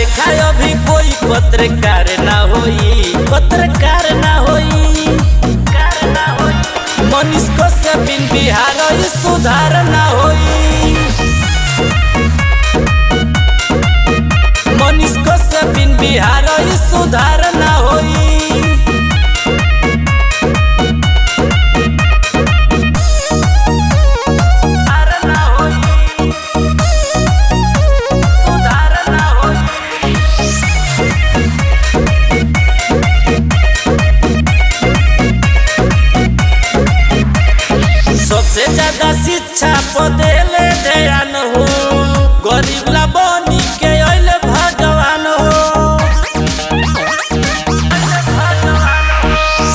लेखा अभी कोई पत्रकार ना होई, पत्रकार ना होई। मनीष कश्यप बिहार सुधार ना होई। मनीष कश्यप बिहार सुधार ना होई। सबसे ज्यादा शिक्षा पदेले ध्यान हो, गरीब ला बनी के अइले भगवान हो।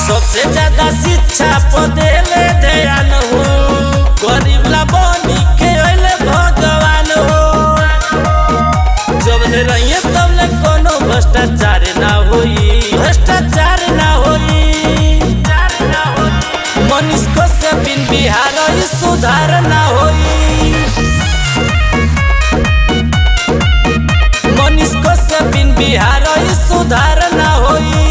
सबसे ज्यादा शिक्षा पदेले ध्यान हो, गरीब ला बनी के अइले भगवान हो। जब ले रहिए तब ले कोनो भ्रष्टाचार ना होई, भ्रष्टाचार ना होई। मनीष कश्यप बिहार सुधार ना होई। मनीष कश्यप बिहार सुधार ना होई।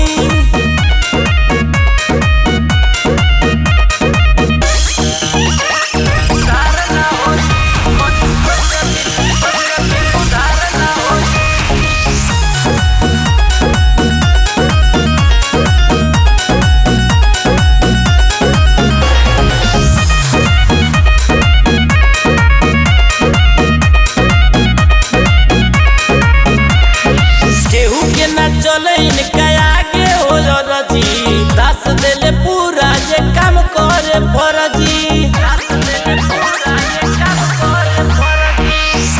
चले इनका आगे हो रजी, दास देले पूरा जे काम करे फरजी।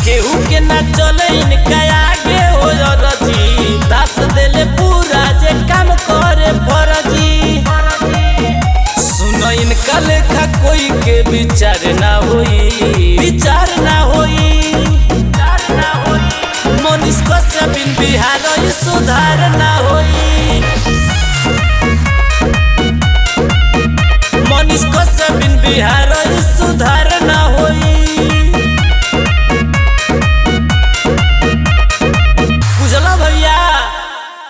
केहू के ना चले इनका आगे हो रजी, दास देले पूरा जे काम करे फरजी। सुनो इनका लेखा कोई के विचार ना होई, विचार ना होई। मनीष कश्यप बिहार सुधार ना होई। मनीष कश्यप बिहार सुधार ना